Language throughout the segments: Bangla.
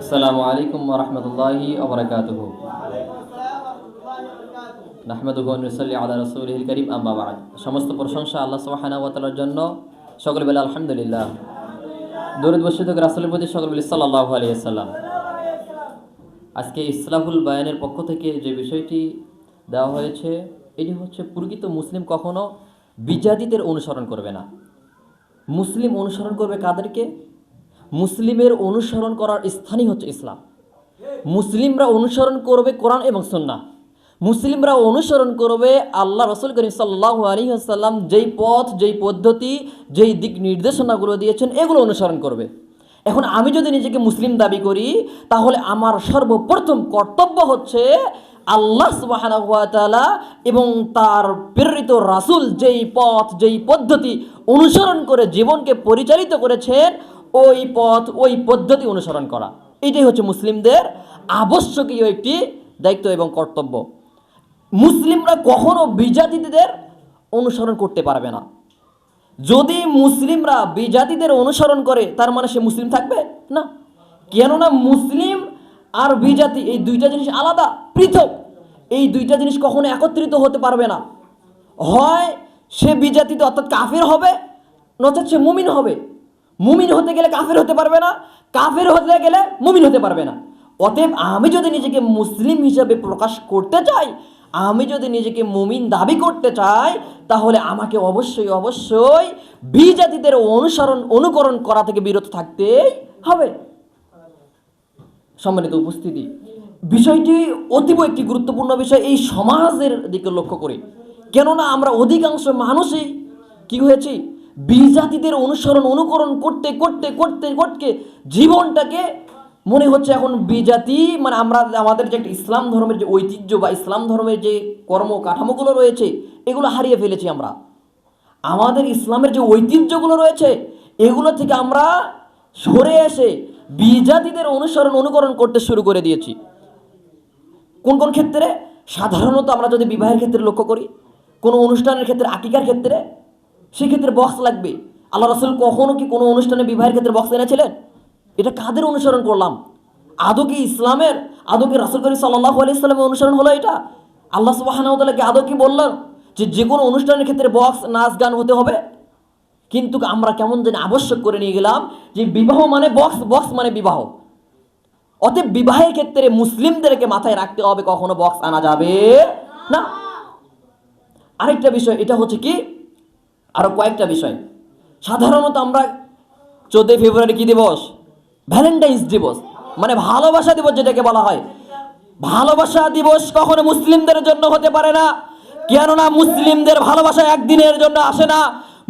আসসালামু আলাইকুম ওয়া রাহমাতুল্লাহি ওয়া বারাকাতুহু। নাহমাদুহু ওয়া নুসাল্লি আলা রাসূলিহিল কারীম, আম্মা বা'দ। সমস্ত প্রশংসা আল্লাহ সুবহানাহু ওয়া তাআলার জন্য। সকলে বলে আলহামদুলিল্লাহ। দরুদ বর্ষিত হোক রাসূলের প্রতি, সকলে বলে সাল্লাল্লাহু আলাইহি ওয়াসাল্লাম। আজকে ইসলাহুল বায়ানের পক্ষ থেকে যে বিষয়টি দেওয়া হয়েছে, এটি হচ্ছে প্রকৃত মুসলিম কখনো বিজাতিদের অনুসরণ করবে না। মুসলিম অনুসরণ করবে কাদেরকে? মুসলিমের অনুসরণ করার স্থানই হচ্ছে ইসলাম। মুসলিমরা অনুসরণ করবে কোরআন এবং সুন্নাহ। মুসলিমরা অনুসরণ করবে আল্লাহ রাসূল করিম সাল্লাল্লাহু আলাইহি ওয়াসাল্লাম যেই পথ, যেই পদ্ধতি, যেই দিক নির্দেশনাগুলো দিয়েছেন, এগুলো অনুসরণ করবে। এখন আমি যদি নিজেকে মুসলিম দাবি করি, তাহলে আমার সর্বপ্রথম কর্তব্য হচ্ছে আল্লাহ সুবহানাহু ওয়া তাআলা এবং তার প্রেরিত রাসূল যেই পথ, যেই পদ্ধতি অনুসরণ করে জীবনকে পরিচালিত করেছেন, ওই পথ, ওই পদ্ধতি অনুসরণ করা। এটাই হচ্ছে মুসলিমদের আবশ্যকীয় একটি দায়িত্ব এবং কর্তব্য। মুসলিমরা কখনো বিজাতিদের অনুসরণ করতে পারবে না। যদি মুসলিমরা বিজাতিদের অনুসরণ করে, তার মানে সে মুসলিম থাকবে না। কেননা মুসলিম আর বিজাতি এই দুইটা জিনিস আলাদা, পৃথক। এই দুইটা জিনিস কখনো একত্রিত হতে পারবে না। হয় সে বিজাতিতে অর্থাৎ কাফির হবে, নচেত সে মুমিন হবে। মুমিন হতে গেলে কাফির হতে পারবে না, কাফির হতে গেলে মুমিন হতে পারবে না। অতএব আমি যদি নিজেকে মুসলিম হিসেবে প্রকাশ করতে চাই, আমি যদি নিজেকে মুমিন দাবি করতে চাই, তাহলে আমাকে অবশ্যই বিজাতিদের অনুকরণ করা থেকে বিরত থাকতেই হবে। সম্মানিত উপস্থিতি, বিষয়টি অতীব একটি গুরুত্বপূর্ণ বিষয় এই সমাজের দিকে লক্ষ্য করে। কেননা আমরা অধিকাংশ মানুষই কি হয়েছি, বিজাতিদের অনুকরণ করতে জীবনটাকে মনে হচ্ছে এখন বিজাতি মানে আমরা আমাদের যে একটা ইসলাম ধর্মের যে ঐতিহ্য বা ইসলাম ধর্মের যে কর্ম কাঠামোগুলো রয়েছে, এগুলো হারিয়ে ফেলেছি আমরা। আমাদের ইসলামের যে ঐতিহ্যগুলো রয়েছে, এগুলো থেকে আমরা সরে এসে বিজাতিদের অনুকরণ করতে শুরু করে দিয়েছি। কোন কোন ক্ষেত্রে? সাধারণত আমরা যদি বিবাহের ক্ষেত্রে লক্ষ্য করি, কোনো অনুষ্ঠানের ক্ষেত্রে, আকিকার ক্ষেত্রে, সেক্ষেত্রে বক্স লাগবে। আল্লাহ রাসূল কখনো কি কোনো অনুষ্ঠানে বিবাহের ক্ষেত্রে বক্স এনেছিলেন? এটা কাদের অনুসরণ করলাম? আদৌ কি ইসলামের, আদৌ কি রাসূল করিম সাল্লাল্লাহু আলাইহি ওয়াসাল্লামের অনুসরণ হলো এটা? আল্লাহ সুবহানাহু ওয়া তাআলা কি আদৌ কি বললেন যে কোনো অনুষ্ঠানের ক্ষেত্রে বক্স, নাচ গান হতে হবে? কিন্তু আমরা কেমন যেন আবশ্যক করে নিয়ে গেলাম যে বিবাহ মানে বক্স, বক্স মানে বিবাহ। অতএব বিবাহের ক্ষেত্রে মুসলিমদেরকে মাথায় রাখতে হবে, কখনো বক্স আনা যাবে না। আরেকটা বিষয়, এটা হচ্ছে কি, আরো কয়েকটা বিষয়। সাধারণত আমরা 14 ফেব্রুয়ারি কি দিবস? ভ্যালেন্টাইন্স দিবস, মানে ভালোবাসা দিবস যেটাকে বলা হয়। ভালোবাসা দিবস কখনো মুসলিমদের জন্য হতে পারে না। কেননা মুসলিমদের ভালোবাসা একদিনের জন্য আসে না।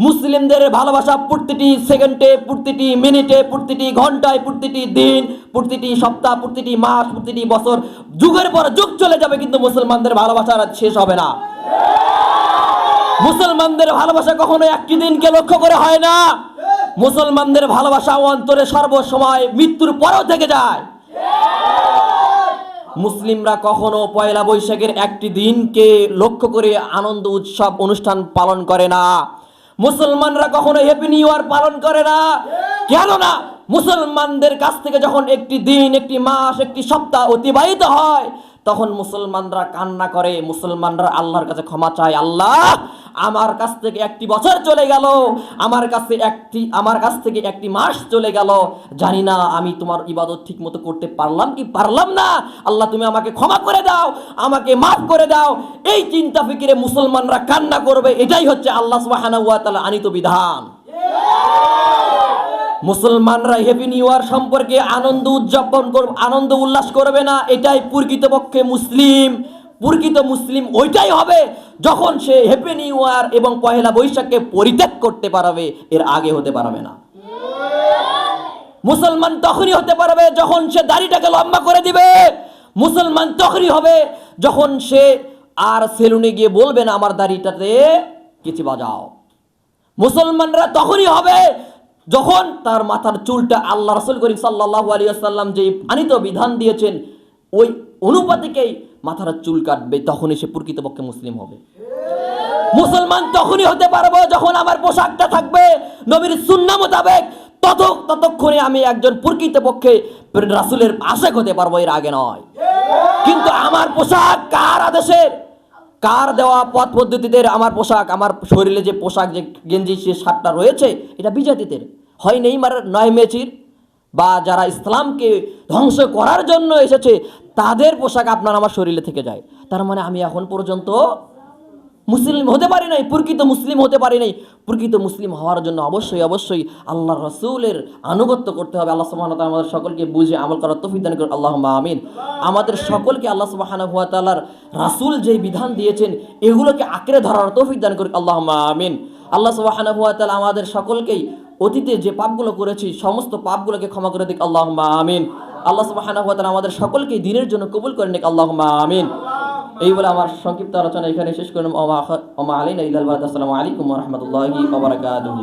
মুসলিমদের ভালোবাসা প্রতিটি সেকেন্ডে, প্রতিটি মিনিটে, প্রতিটি ঘন্টায়, প্রতিটি দিন, প্রতিটি সপ্তাহ, প্রতিটি মাস, প্রতিটি বছর, যুগের পর যুগ চলে যাবে, কিন্তু মুসলমানদের ভালোবাসা শেষ হবে না। মুসলমানদের ভালোবাসা কখনো একটি দিনকে লক্ষ্য করে হয় না। মুসলমানদের ভালোবাসা অন্তরে সর্বসময় মৃত্যুর পরেও থেকে যায়। মুসলিমরা কখনো পয়লা বৈশাখের একটি দিনকে লক্ষ্য করে আনন্দ উৎসব অনুষ্ঠান পালন করে না। মুসলমানরা কখনো হ্যাপি নিউ ইয়ার পালন করে না। কেননা মুসলমানদের কাছ থেকে যখন একটি দিন, একটি মাস, একটি সপ্তাহ অতিবাহিত হয়, তখন মুসলমানরা কান্না করে, মুসলমানরা আল্লাহর কাছে ক্ষমা চায়। আল্লাহ, আমার কাছ থেকে একটি বছর চলে গেল, আমার কাছ থেকে একটি মাস চলে গেল, জানি না আমি তোমার ইবাদত ঠিক মতো করতে পারলাম কি পারলাম না। আল্লাহ, তুমি আমাকে ক্ষমা করে দাও, আমাকে মাফ করে দাও। এই চিন্তা ফিকিরে মুসলমানরা কান্না করবে। এটাই হচ্ছে আল্লাহ সুবহানাহু ওয়া তাআলা আনীত বিধান। মুসলমানরা হ্যাপি নিউ ইয়ার সম্পর্কে আনন্দ উল্লাস করবে না। এটাই প্রকৃতপক্ষে মুসলিম। প্রকৃত মুসলিম ওইটাই হবে যখন সে হ্যাপি নিউ ইয়ার এবং পহেলা বৈশাখকে পরিত্যাগ করতে পারবে, এর আগে হতে পারবে না। মুসলমান তখনই হতে পারবে যখন সে দাড়িটাকে লম্বা করে দিবে। মুসলমান তখনই হবে যখন সে আর সেলুনে গিয়ে বলবে না আমার দাড়িটাতে কিছু বাজাও। মুসলমানরা তখনই হবে যখন তার মাথার চুলটা আল্লাহ রাসূল করিম সাল্লাল্লাহু আলাইহি ওয়াসাল্লাম যে আনীত বিধান দিয়েছেন, ওই অনুপাতিকেই মাথার চুল কাটবে, তখনই সে প্রকৃতপক্ষে মুসলিম হবে। মুসলমান তখনই হতে পারবো যখন আমার পোশাকটা থাকবে নবীর সুন্নাহ মোতাবেক, ততক্ষণে আমি একজন প্রকৃতপক্ষে রাসূলের আশেক হতে পারবো, এর আগে নয়। কিন্তু আমার পোশাক কার আদেশের, কার দেওয়া পথ পদ্ধতিতে আমার পোশাক, আমার শরীরে যে পোশাক, যে গেঞ্জি, যে শার্টটা রয়েছে, এটা বিজাতিদের, হয় নেইমারের, নয় মেসির, বা যারা ইসলামকে ধ্বংস করার জন্য এসেছে তাদের পোশাক আপনার আমার শরীরে থেকে যায়। তার মানে আমি এখন পর্যন্ত মুসলিম হতে পারি নাই, প্রকৃত মুসলিম হতে পারি নাই। প্রকৃত মুসলিম হওয়ার জন্য অবশ্যই অবশ্যই আল্লাহ রাসূলের আনুগত্য করতে হবে। আল্লাহ সুবহানাহু ওয়া তাআলা আমাদের সকলকে বুঝে আমল করার তৌফিক দান করুন, আল্লাহুম্মা আমিন। আমাদের সকলকে আল্লাহ সুবহানাহু ওয়া তাআলার রাসূল যেই বিধান দিয়েছেন এগুলোকে আঁকড়ে ধরার তৌফিক দান করুন, আল্লাহুম্মা আমিন। আল্লাহ সুবহানাহু ওয়া তাআলা আমাদের সকলকেই অতীতে যে পাপগুলো করেছি সমস্ত পাপগুলোকে ক্ষমা করে দিক, আল্লাহুম্মা আমিন। আল্লাহ সুবহানাহু ওয়া তাআলা আমাদের সকলকে দ্বীনের জন্য কবুল করে নিক, আল্লাহুম্মা আমিন। এই বলে আমার সংক্ষিপ্ত আলোচনা এখানে শেষ করলাম। ওমা আলাইনা ইল্লাল বালাগ। আসসালামু আলাইকুম ওয়া রাহমাতুল্লাহি ওয়া বারাকাতুহু।